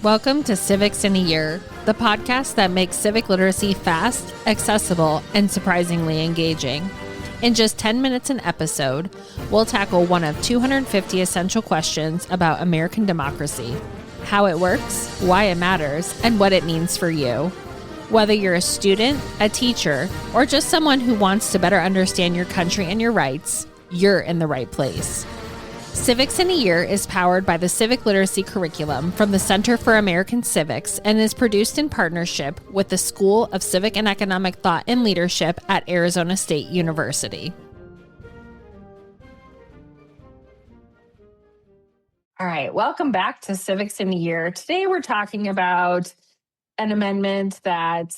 Welcome to Civics in a Year, the podcast that makes civic literacy fast, accessible, and surprisingly engaging. In just 10 minutes an episode, we'll tackle one of 250 essential questions about American democracy, how it works, why it matters, and what it means for you. Whether you're a student, a teacher, or just someone who wants to better understand your country and your rights, you're in the right place. Civics in a Year is powered by the Civic Literacy Curriculum from the Center for American Civics and is produced in partnership with the School of Civic and Economic Thought and Leadership at Arizona State University. All right, welcome back to Civics in a Year. Today we're talking about an amendment that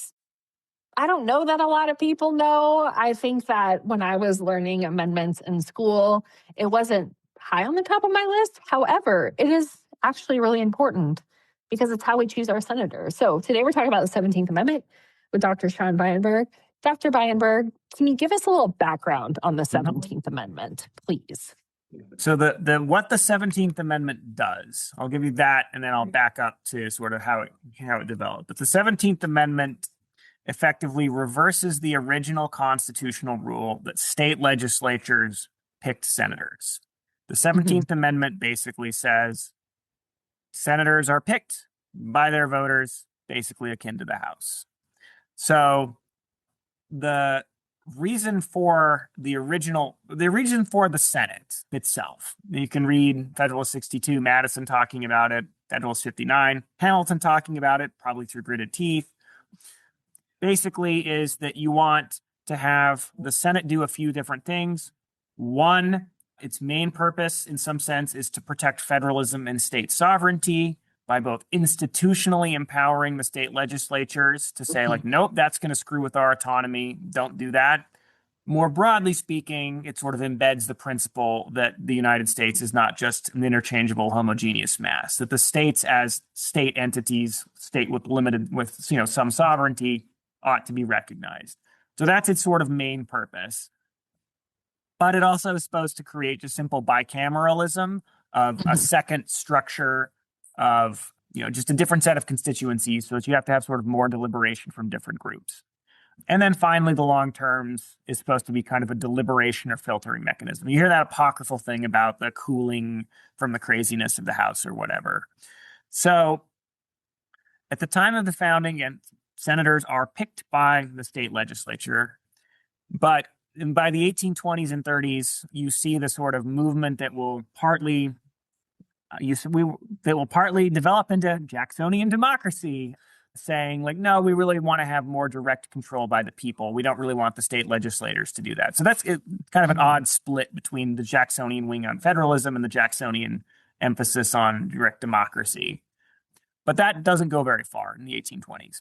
I don't know that a lot of people know. I think that when I was learning amendments in school, it wasn't high on the top of my list. However, it is actually really important because it's how we choose our senators. So today we're talking about the 17th Amendment with Dr. Sean Beienburg. Dr. Beienburg, can you give us a little background on the 17th Amendment, please? So the what the 17th Amendment does, I'll give you that, and then I'll back up to sort of how it developed. But the 17th Amendment effectively reverses the original constitutional rule that state legislatures picked senators. The 17th Amendment basically says senators are picked by their voters, basically akin to the House. So the reason for the Senate itself, you can read Federalist 62, Madison talking about it, Federalist 59, Hamilton talking about it, probably through gritted teeth, basically is that you want to have the Senate do a few different things. One, its main purpose, in some sense, is to protect federalism and state sovereignty by both institutionally empowering the state legislatures to say, like, nope, that's going to screw with our autonomy. Don't do that. More broadly speaking, it sort of embeds the principle that the United States is not just an interchangeable homogeneous mass, that the states as state entities, state with some sovereignty, ought to be recognized. So that's its sort of main purpose. But it also is supposed to create just simple bicameralism of a second structure of, just a different set of constituencies so that you have to have sort of more deliberation from different groups. And then finally, the long terms is supposed to be kind of a deliberation or filtering mechanism. You hear that apocryphal thing about the cooling from the craziness of the House or whatever. So at the time of the founding, and senators are picked by the state legislature, but by the 1820s and 30s, you see the sort of movement that will partly develop into Jacksonian democracy, saying like, no, we really want to have more direct control by the people. We don't really want the state legislators to do that. So that's kind of an odd split between the Jacksonian wing on federalism and the Jacksonian emphasis on direct democracy. But that doesn't go very far in the 1820s.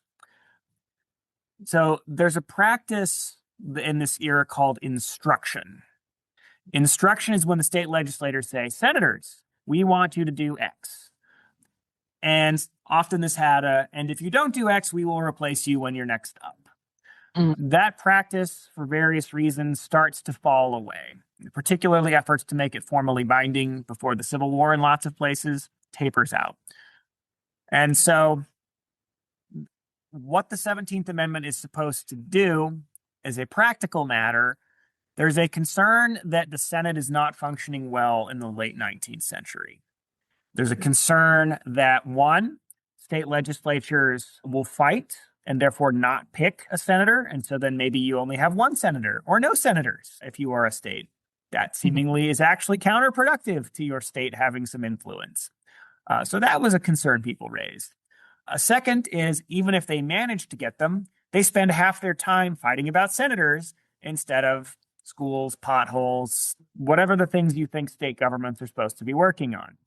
So there's a practice in this era called instruction. Instruction is when the state legislators say, senators, we want you to do X. And often this had and if you don't do X, we will replace you when you're next up. That practice, for various reasons, starts to fall away. Particularly efforts to make it formally binding before the Civil War in lots of places tapers out. And so what the 17th Amendment is supposed to do as a practical matter, there's a concern that the Senate is not functioning well in the late 19th century. There's a concern that, one, state legislatures will fight and therefore not pick a senator. And so then maybe you only have one senator or no senators if you are a state. That seemingly is actually counterproductive to your state having some influence. So that was a concern people raised. A second is, even if they manage to get them, they spend half their time fighting about senators instead of schools, potholes, whatever the things you think state governments are supposed to be working on.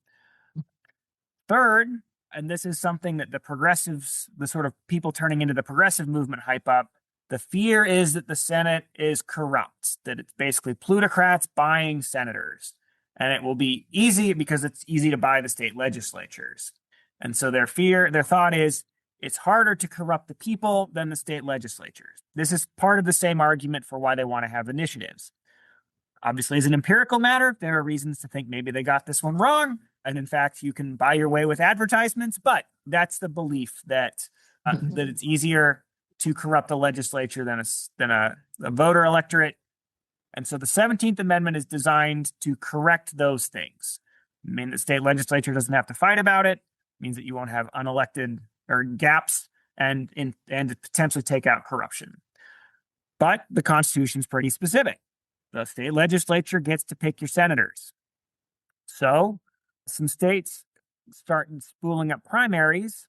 Third, and this is something that the progressives, the sort of people turning into the progressive movement hype up, the fear is that the Senate is corrupt, that it's basically plutocrats buying senators. And it will be easy because it's easy to buy the state legislatures. And so their thought is, it's harder to corrupt the people than the state legislatures. This is part of the same argument for why they want to have initiatives. Obviously, as an empirical matter, there are reasons to think maybe they got this one wrong. And in fact, you can buy your way with advertisements, but that's the belief that that it's easier to corrupt a legislature than a voter electorate. And so the 17th Amendment is designed to correct those things. I mean, the state legislature doesn't have to fight about it. It means that you won't have unelected or gaps and potentially take out corruption. But the Constitution's pretty specific. The state legislature gets to pick your senators. So some states start spooling up primaries.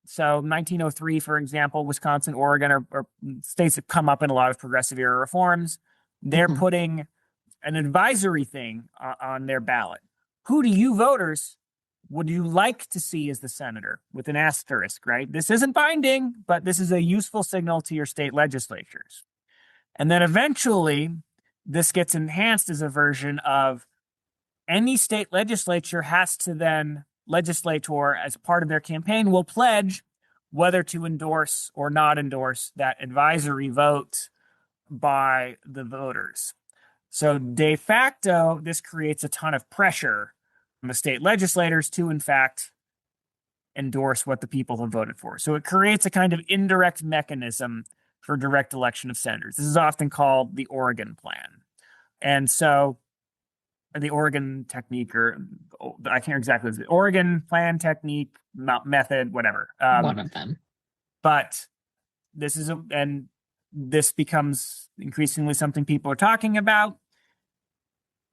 So 1903, for example, Wisconsin, Oregon are states that come up in a lot of progressive era reforms. They're putting an advisory thing on their ballot. Who do you voters would you like to see as the senator, with an asterisk, right? This isn't binding, but this is a useful signal to your state legislatures. And then eventually, this gets enhanced as a version of any state legislature has to then, legislator, as part of their campaign, will pledge whether to endorse or not endorse that advisory vote by the voters. So de facto, this creates a ton of pressure on the state legislators to, in fact, endorse what the people have voted for. So it creates a kind of indirect mechanism for direct election of senators. This is often called the Oregon Plan. And so the Oregon technique, or I can't exactly, the Oregon Plan technique, method, whatever. One of them. But this is, and this becomes increasingly something people are talking about.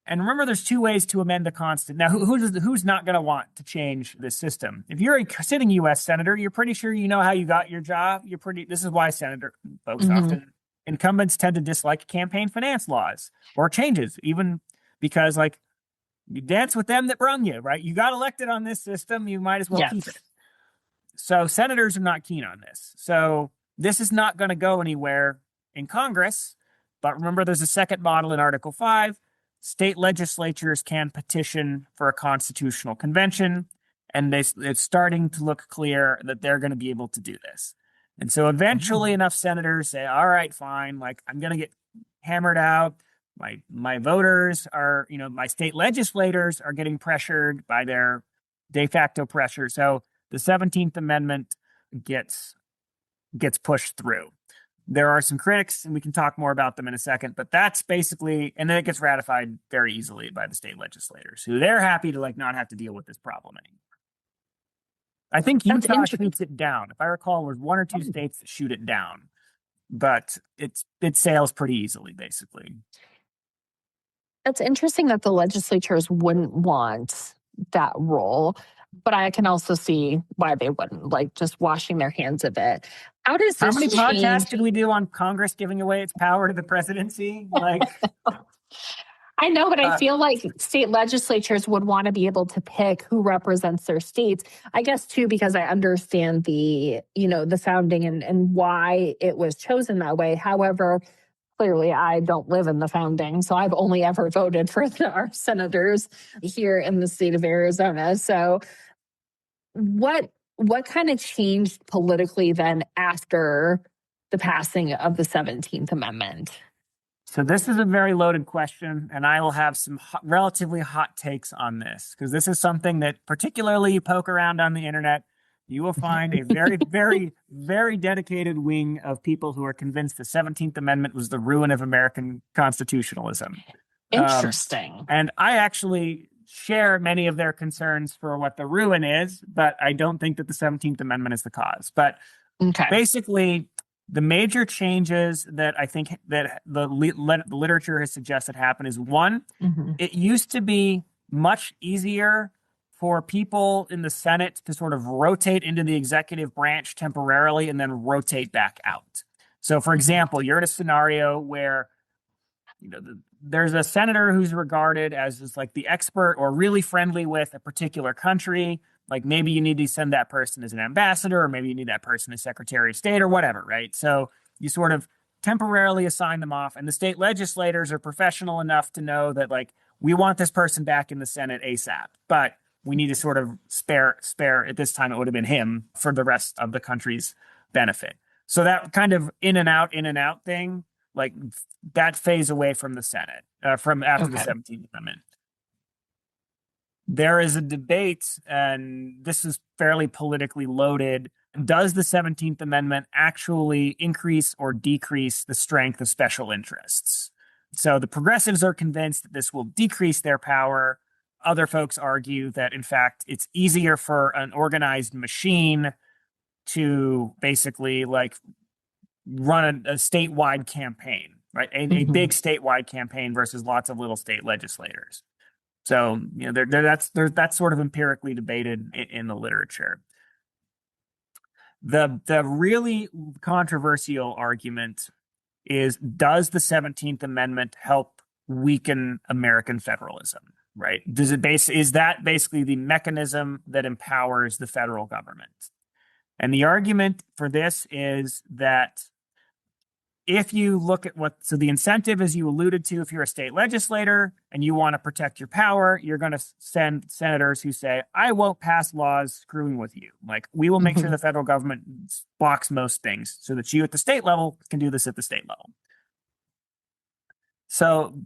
And remember, there's two ways to amend the Constitution. Now, who's not going to want to change this system? If you're a sitting U.S. senator, you're pretty sure you know how you got your job. This is why senator folks often, incumbents tend to dislike campaign finance laws or changes, even because, like, you dance with them that brung you, right? You got elected on this system, you might as well keep it. So senators are not keen on this. So this is not going to go anywhere in Congress. But remember, there's a second model in Article 5. State legislatures can petition for a constitutional convention, and it's starting to look clear that they're going to be able to do this. And so eventually enough senators say, all right, fine, like, I'm going to get hammered out. My voters are, my state legislators are getting pressured by their de facto pressure. So the 17th Amendment gets pushed through. There are some critics, and we can talk more about them in a second, but that's basically, and then it gets ratified very easily by the state legislators, who they're happy to, like, not have to deal with this problem anymore. I think Utah shoots it down. If I recall, there's one or two states that shoot it down, but it sails pretty easily, basically. It's interesting that the legislatures wouldn't want that role, but I can also see why they wouldn't, like, just washing their hands of it. How many podcasts did we do on Congress giving away its power to the presidency? Like, I know, but I feel like state legislatures would want to be able to pick who represents their states. I guess, too, because I understand the founding and why it was chosen that way. However, clearly, I don't live in the founding, so I've only ever voted for our senators here in the state of Arizona. So what kind of changed politically then after the passing of the 17th Amendment? So this is a very loaded question, and I will have some relatively hot takes on this, because this is something that, particularly you poke around on the internet, you will find a very, very, very dedicated wing of people who are convinced the 17th Amendment was the ruin of American constitutionalism. Interesting. And I actually share many of their concerns for what the ruin is, but I don't think that the 17th Amendment is the cause. But basically, the major changes that I think that the literature has suggested happen is, one, it used to be much easier for people in the Senate to sort of rotate into the executive branch temporarily and then rotate back out. So, for example, you're in a scenario where there's a senator who's regarded as just like the expert or really friendly with a particular country. Like, maybe you need to send that person as an ambassador, or maybe you need that person as Secretary of State or whatever, right? So you sort of temporarily assign them off, and the state legislators are professional enough to know that, like, we want this person back in the Senate ASAP, but we need to sort of spare, at this time it would have been him, for the rest of the country's benefit. So that kind of in and out thing, like, that phase away from the Senate, from after the 17th Amendment. there is a debate, and this is fairly politically loaded. Does the 17th Amendment actually increase or decrease the strength of special interests? So the progressives are convinced that this will decrease their power. Other folks argue that, in fact, it's easier for an organized machine to basically like run a statewide campaign, right? A big statewide campaign versus lots of little state legislators. So, that's sort of empirically debated in the literature. The really controversial argument is, does the 17th Amendment help weaken American federalism, right? Is that basically the mechanism that empowers the federal government? And the argument for this is that if you look at so the incentive, as you alluded to, if you're a state legislator and you want to protect your power, you're going to send senators who say, I won't pass laws screwing with you. Like, we will make sure the federal government blocks most things so that you at the state level can do this at the state level. So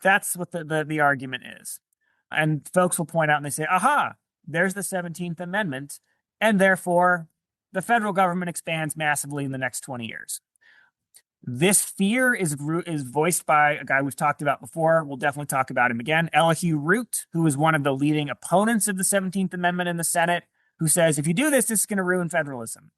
that's what the argument is. And folks will point out and they say, aha, there's the 17th Amendment, and therefore the federal government expands massively in the next 20 years. This fear is voiced by a guy we've talked about before. We'll definitely talk about him again. Elihu Root, who is one of the leading opponents of the 17th Amendment in the Senate, who says, if you do this, this is going to ruin federalism.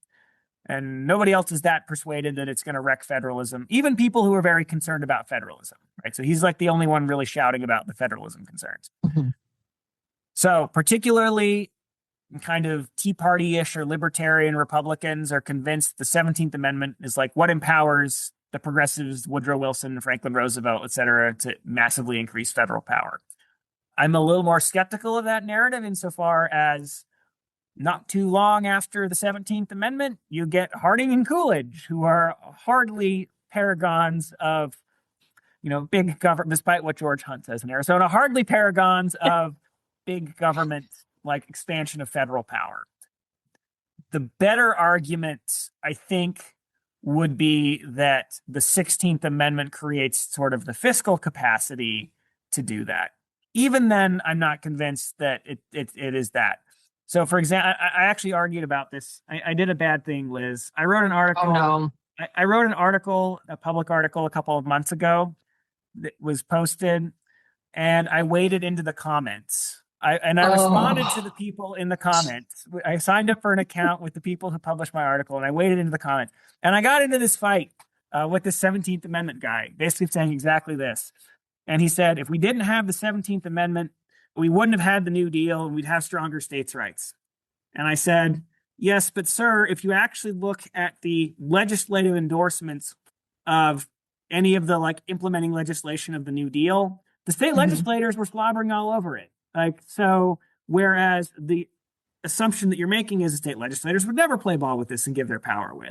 And nobody else is that persuaded that it's going to wreck federalism, even people who are very concerned about federalism, right? So he's like the only one really shouting about the federalism concerns. So particularly kind of Tea Party-ish or libertarian Republicans are convinced the 17th Amendment is like what empowers the progressives, Woodrow Wilson, Franklin Roosevelt, et cetera, to massively increase federal power. I'm a little more skeptical of that narrative insofar as not too long after the 17th Amendment, you get Harding and Coolidge, who are hardly paragons of, big government, despite what George Hunt says in Arizona, hardly paragons of big government like expansion of federal power. The better argument, I think, would be that the 16th Amendment creates sort of the fiscal capacity to do that. Even then, I'm not convinced that it is that. So, for example, I actually argued about this. I did a bad thing, Liz. I wrote an article. Oh, no. I wrote an article, a public article, a couple of months ago that was posted, and I waded into the comments. I responded to the people in the comments. I signed up for an account with the people who published my article, and I waded into the comments. And I got into this fight with this 17th Amendment guy, basically saying exactly this. And he said, if we didn't have the 17th Amendment, we wouldn't have had the New Deal, and we'd have stronger states' rights. And I said, yes, but sir, if you actually look at the legislative endorsements of any of the implementing legislation of the New Deal, the state legislators were slobbering all over it. So whereas the assumption that you're making is the state legislators would never play ball with this and give their power away.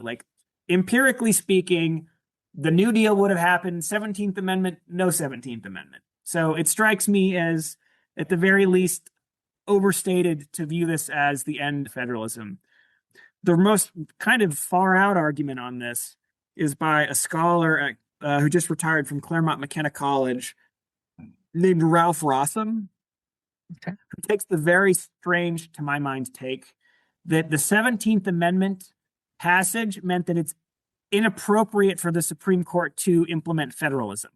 Empirically speaking, the New Deal would have happened, 17th Amendment, no 17th Amendment. So it strikes me as, at the very least, overstated to view this as the end of federalism. The most kind of far out argument on this is by a scholar who just retired from Claremont McKenna College named Ralph Rossum. Okay. Who takes the very strange, to my mind, take that the 17th Amendment passage meant that it's inappropriate for the Supreme Court to implement federalism.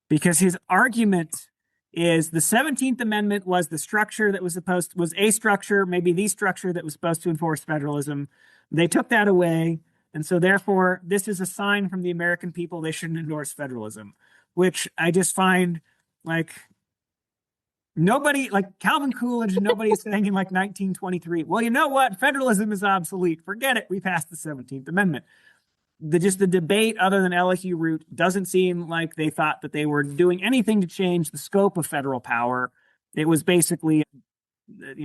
Because his argument is the 17th Amendment was the structure that was a structure, maybe the structure that was supposed to enforce federalism. They took that away. And so therefore, this is a sign from the American people they shouldn't endorse federalism, which I just find nobody, Calvin Coolidge, and nobody is saying in 1923, well, you know what? Federalism is obsolete. Forget it. We passed the 17th Amendment. The debate, other than Elihu Root, doesn't seem like they thought that they were doing anything to change the scope of federal power. It was basically,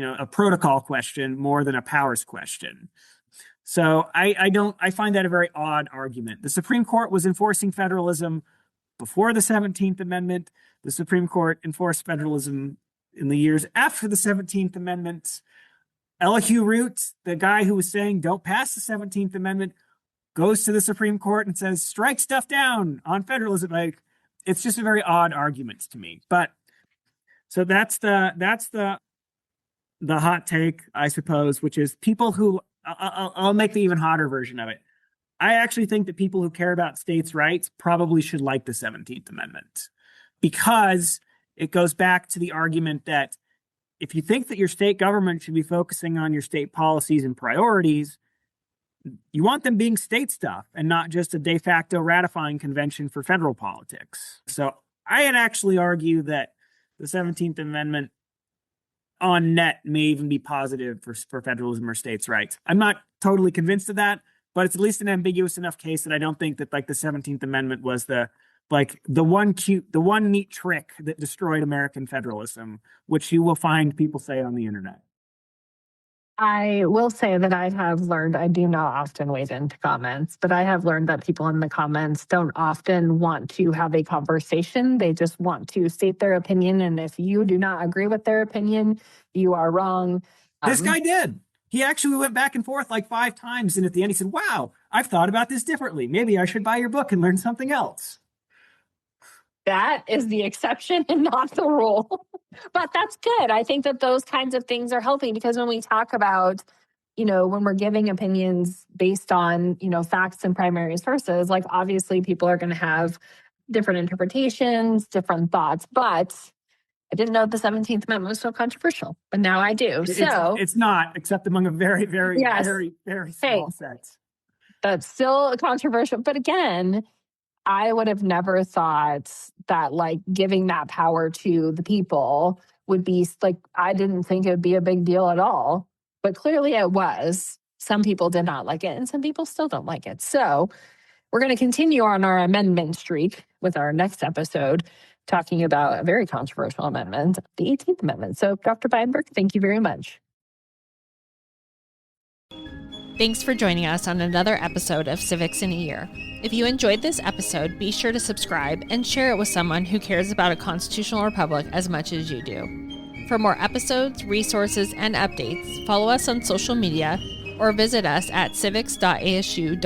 a protocol question more than a powers question. So I find that a very odd argument. The Supreme Court was enforcing federalism before the 17th Amendment. The Supreme Court enforced federalism in the years after the 17th Amendment. Elihu Root, the guy who was saying don't pass the 17th Amendment, goes to the Supreme Court and says strike stuff down on federalism. It's just a very odd argument to me. But So that's the hot take, I suppose, which is people who I'll make the even hotter version of it. I actually think that people who care about states' rights probably should like the 17th Amendment, because it goes back to the argument that if you think that your state government should be focusing on your state policies and priorities, you want them being state stuff and not just a de facto ratifying convention for federal politics. So I'd actually argue that the 17th Amendment on net may even be positive for federalism or states' rights. I'm not totally convinced of that, but it's at least an ambiguous enough case that I don't think that like the 17th Amendment was the one neat trick that destroyed American federalism, which you will find people say on the internet. I will say that I have learned, I do not often wade into comments, but I have learned that people in the comments don't often want to have a conversation. They just want to state their opinion. And if you do not agree with their opinion, you are wrong. This guy did. He actually went back and forth like 5 times. And at the end, he said, wow, I've thought about this differently. Maybe I should buy your book and learn something else. That is the exception and not the rule. But that's good. I think that those kinds of things are healthy, because when we talk about, when we're giving opinions based on, facts and primary sources, like obviously people are going to have different interpretations, different thoughts. But I didn't know the 17th Amendment was so controversial, but now I do. So it's not, except among a very, very, very, very small set. That's still controversial. But again, I would have never thought that like giving that power to the people would be like, I didn't think it would be a big deal at all, but clearly it was. Some people did not like it and some people still don't like it. So we're going to continue on our amendment streak with our next episode, talking about a very controversial amendment, the 18th Amendment. So Dr. Beienburg, thank you very much. Thanks for joining us on another episode of Civics in a Year. If you enjoyed this episode, be sure to subscribe and share it with someone who cares about a constitutional republic as much as you do. For more episodes, resources, and updates, follow us on social media or visit us at civics.asu.edu.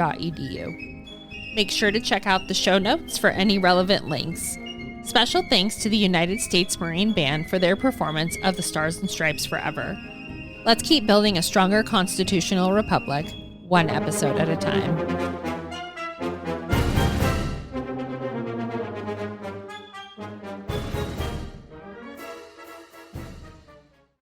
Make sure to check out the show notes for any relevant links. Special thanks to the United States Marine Band for their performance of the Stars and Stripes Forever. Let's keep building a stronger constitutional republic, one episode at a time.